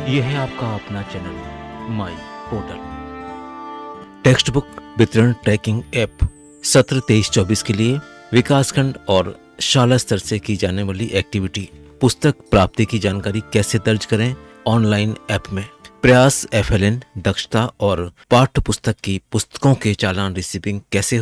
ये है आपका अपना channel my portal. Text book वितरण ट्रैकिंग ऐप सत्र 23-24 के लिए विकासखंड और शाला स्तर से की जाने वाली एक्टिविटी पुस्तक प्राप्ति की जानकारी कैसे दर्ज करें ऑनलाइन ऐप में। प्रयास FLN दक्षता और पाठ्य पुस्तक की पुस्तकों के चालान रिसीविंग कैसे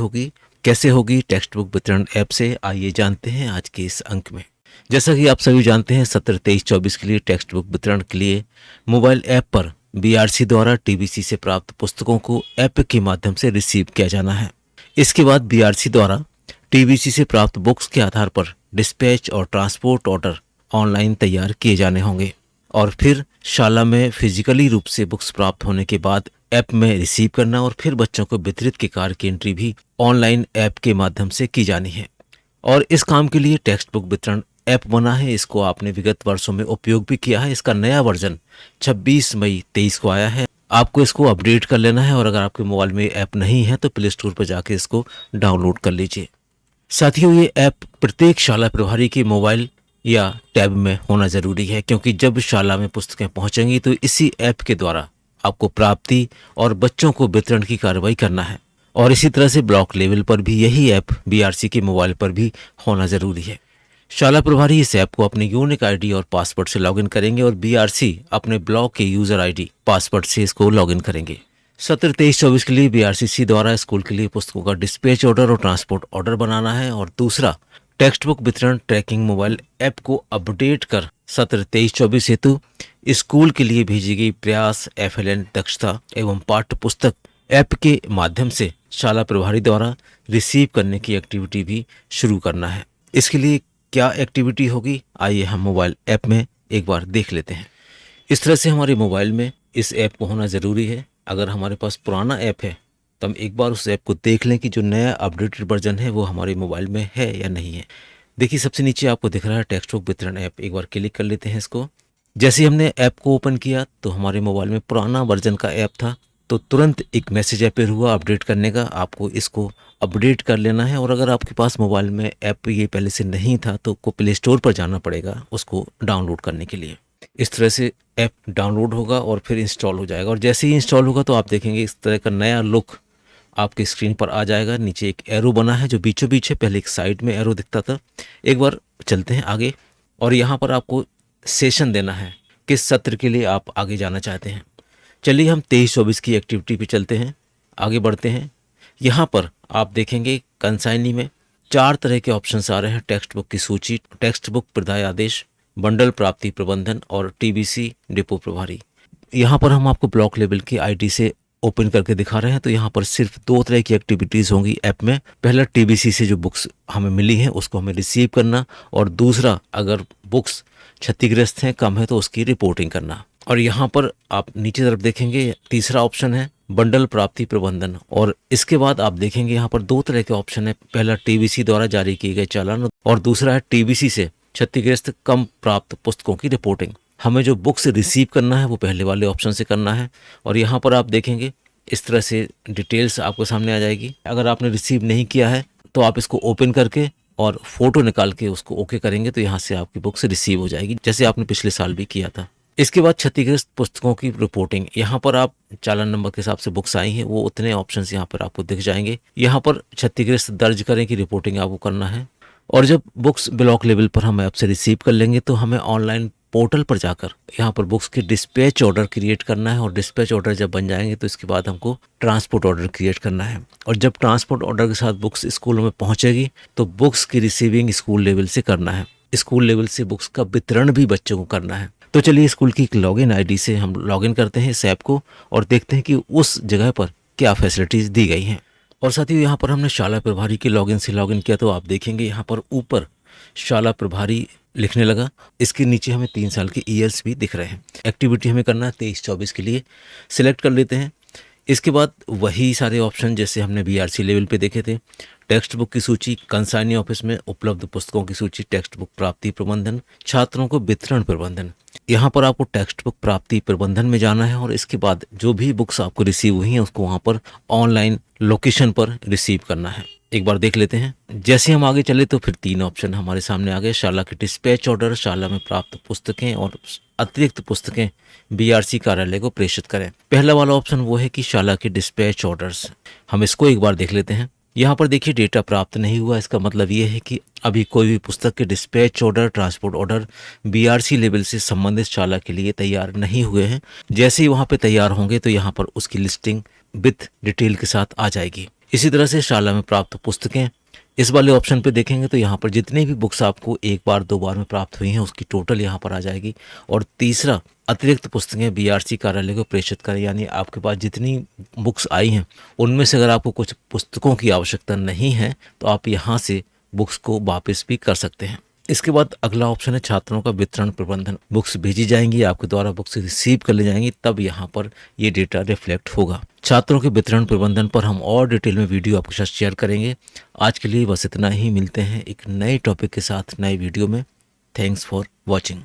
होगी टेक्स्ट बुक वितरण ऐप से। आइए जानते हैं आज के इस अंक में। जैसा कि आप सभी जानते हैं, सत्र 23-24 के लिए टेक्स्ट बुक वितरण के लिए मोबाइल ऐप पर BRC द्वारा TBC से प्राप्त पुस्तकों को ऐप के माध्यम से रिसीव किया जाना है। इसके बाद BRC द्वारा TBC से प्राप्त बुक्स के आधार पर डिस्पैच और ट्रांसपोर्ट ऑर्डर ऑनलाइन तैयार किए जाने होंगे और फिर शाला में फिजिकली रूप से बुक्स प्राप्त होने के बाद ऐप में रिसीव करना और फिर बच्चों को वितरित के कार्य की एंट्री भी ऑनलाइन ऐप के माध्यम से की जानी है। और इस काम के लिए टेक्स्ट बुक वितरण ऐप बना है। इसको आपने विगत वर्षों में उपयोग भी किया है। इसका नया वर्जन 26 मई 23 को आया है। आपको इसको अपडेट कर लेना है और अगर आपके मोबाइल में ऐप नहीं है तो प्ले स्टोर पर जाके इसको डाउनलोड कर लीजिए। साथियों, ये ऐप प्रत्येक शाला प्रभारी के मोबाइल या टैब में होना जरूरी है, क्योंकि जब शाला में पुस्तकें पहुंचेंगी तो इसी ऐप के द्वारा आपको प्राप्ति और बच्चों को वितरण की कार्रवाई करना है। और इसी तरह से ब्लॉक लेवल पर भी यही ऐप BRC के मोबाइल पर भी होना जरूरी है। शाला प्रभारी इस ऐप को अपने यूनिक ID और पासवर्ड से लॉगिन करेंगे और BRC अपने ब्लॉक के यूजर ID पासवर्ड से इसको लॉगिन करेंगे। सत्र 23-24 के लिए BRCC द्वारा स्कूल के लिए पुस्तकों का डिस्पैच ऑर्डर और ट्रांसपोर्ट ऑर्डर बनाना है। और दूसरा, टेक्स्ट बुक वितरण ट्रैकिंग मोबाइल ऐप को अपडेट कर सत्र 23-24 हेतु स्कूल के लिए भेजी गई प्रयास FLN दक्षता एवं पाठ्य पुस्तक ऐप के माध्यम से शाला प्रभारी द्वारा रिसीव करने की एक्टिविटी भी शुरू करना है। इसके लिए क्या एक्टिविटी होगी, आइए हम मोबाइल ऐप में एक बार देख लेते हैं। इस तरह से हमारे मोबाइल में इस ऐप को होना ज़रूरी है। अगर हमारे पास पुराना ऐप है तो हम एक बार उस ऐप को देख लें कि जो नया अपडेटेड वर्जन है वो हमारे मोबाइल में है या नहीं है। देखिए, सबसे नीचे आपको दिख रहा है टेक्स्ट बुक वितरण ऐप। एक बार क्लिक कर लेते हैं इसको। जैसे ही हमने ऐप को ओपन किया तो हमारे मोबाइल में पुराना वर्जन का ऐप था, तो तुरंत एक मैसेज अपीयर हुआ अपडेट करने का। आपको इसको अपडेट कर लेना है और अगर आपके पास मोबाइल में ऐप ये पहले से नहीं था तो आपको प्ले स्टोर पर जाना पड़ेगा उसको डाउनलोड करने के लिए। इस तरह से ऐप डाउनलोड होगा और फिर इंस्टॉल हो जाएगा। और जैसे ही इंस्टॉल होगा तो आप देखेंगे इस तरह का नया लुक आपके स्क्रीन पर आ जाएगा। नीचे एक एरो बना है जो बीचों बीच है, पहले एक साइड में एरो दिखता था। एक बार चलते हैं आगे और यहाँ पर आपको सेशन देना है, किस सत्र के लिए आप आगे जाना चाहते हैं। चलिए हम 23-24 की एक्टिविटी पे चलते हैं, आगे बढ़ते हैं। यहाँ पर आप देखेंगे कंसाइनी में 4 तरह के ऑप्शंस आ रहे हैं। टेक्स्ट बुक की सूची, टेक्स्ट बुक प्रदाय आदेश, बंडल प्राप्ति प्रबंधन और TBC डिपो प्रभारी। यहाँ पर हम आपको ब्लॉक लेवल की ID से ओपन करके दिखा रहे हैं। तो यहाँ पर सिर्फ 2 तरह की एक्टिविटीज़ होंगी ऐप में। पहला, TBC से जो बुक्स हमें मिली हैं उसको हमें रिसीव करना, और दूसरा, अगर बुक्स क्षतिग्रस्त हैं, कम है, तो उसकी रिपोर्टिंग करना। और यहाँ पर आप नीचे तरफ देखेंगे तीसरा ऑप्शन है बंडल प्राप्ति प्रबंधन। और इसके बाद आप देखेंगे यहाँ पर 2 तरह के ऑप्शन है। पहला, TBC द्वारा जारी किए गए चालान, और दूसरा है TBC से क्षतिग्रस्त कम प्राप्त पुस्तकों की रिपोर्टिंग। हमें जो बुक्स रिसीव करना है वो पहले वाले ऑप्शन से करना है। और यहाँ पर आप देखेंगे इस तरह से डिटेल्स आपको सामने आ जाएगी। अगर आपने रिसीव नहीं किया है तो आप इसको ओपन करके और फोटो निकाल के उसको ओके करेंगे तो यहाँ से आपकी बुक्स रिसीव हो जाएगी, जैसे आपने पिछले साल भी किया था। इसके बाद क्षतिग्रस्त पुस्तकों की रिपोर्टिंग। यहाँ पर आप चालान नंबर के हिसाब से बुक्स आई हैं वो उतने ऑप्शंस यहाँ पर आपको दिख जाएंगे। यहाँ पर क्षतिग्रस्त दर्ज करें की रिपोर्टिंग आपको करना है। और जब बुक्स ब्लॉक लेवल पर हम ऐप से रिसीव कर लेंगे तो हमें ऑनलाइन पोर्टल पर जाकर यहाँ पर बुक्स के डिस्पैच ऑर्डर क्रिएट करना है। और डिस्पैच ऑर्डर जब बन जाएंगे तो इसके बाद हमको ट्रांसपोर्ट ऑर्डर क्रिएट करना है। और जब ट्रांसपोर्ट ऑर्डर के साथ बुक्स स्कूलों में पहुँचेगी तो बुक्स की रिसीविंग स्कूल लेवल से करना है। स्कूल लेवल से बुक्स का वितरण भी बच्चों को करना है। तो चलिए स्कूल की एक लॉगिन ID से हम लॉगिन करते हैं इस ऐप को और देखते हैं कि उस जगह पर क्या फैसिलिटीज़ दी गई हैं। और साथियों, यहाँ पर हमने शाला प्रभारी के लॉगिन से लॉगिन किया तो आप देखेंगे यहाँ पर ऊपर शाला प्रभारी लिखने लगा। इसके नीचे हमें 3 साल के ईयर्स भी दिख रहे हैं। एक्टिविटी हमें करना है 23-24 के लिए, सिलेक्ट कर लेते हैं। इसके बाद वही सारे ऑप्शन जैसे हमने BRC लेवल पे देखे थे। टेक्स्ट बुक की सूची, कंसाइनी ऑफिस में उपलब्ध पुस्तकों की सूची, टेक्स्ट बुक प्राप्ति प्रबंधन, छात्रों को वितरण प्रबंधन। यहाँ पर आपको टेक्स्ट बुक प्राप्ति प्रबंधन में जाना है और इसके बाद जो भी बुक्स आपको रिसीव हुई हैं उसको वहाँ पर ऑनलाइन लोकेशन पर रिसीव करना है। एक बार देख लेते हैं। जैसे हम आगे चले तो फिर 3 ऑप्शन हमारे सामने आ गए। शाला के डिस्पैच ऑर्डर, शाला में प्राप्त पुस्तकें और अतिरिक्त पुस्तकें बीआरसी कार्यालय को प्रेषित करें। पहला वाला ऑप्शन वो है कि शाला के डिस्पैच ऑर्डर्स। हम इसको एक बार देख लेते हैं। यहाँ पर देखिए डेटा प्राप्त नहीं हुआ, इसका मतलब ये है कि अभी कोई भी पुस्तक के dispatch order, transport order BRC level से संबंधित शाला के लिए तैयार नहीं हुए हैं। जैसे ही वहाँ पे तैयार होंगे तो यहाँ पर उसकी लिस्टिंग विथ डिटेल के साथ आ जाएगी। इसी तरह से शाला में प्राप्त पुस्तकें, इस वाले ऑप्शन पे देखेंगे तो यहाँ पर जितने भी बुक्स आपको एक बार दो बार में प्राप्त हुई हैं उसकी टोटल यहाँ पर आ जाएगी। और तीसरा, अतिरिक्त पुस्तकें बीआरसी कार्यालय को प्रेषित करें, यानी आपके पास जितनी बुक्स आई हैं उनमें से अगर आपको कुछ पुस्तकों की आवश्यकता नहीं है तो आप यहाँ से बुक्स को वापस भी कर सकते हैं। इसके बाद अगला ऑप्शन है छात्रों का वितरण प्रबंधन। बुक्स भेजी जाएंगी, आपके द्वारा बुक्स रिसीव कर ली जाएंगी, तब यहाँ पर ये डेटा रिफ्लेक्ट होगा। छात्रों के वितरण प्रबंधन पर हम और डिटेल में वीडियो आपके साथ शेयर करेंगे। आज के लिए बस इतना ही, मिलते हैं एक नए टॉपिक के साथ नए वीडियो में। Thanks for watching.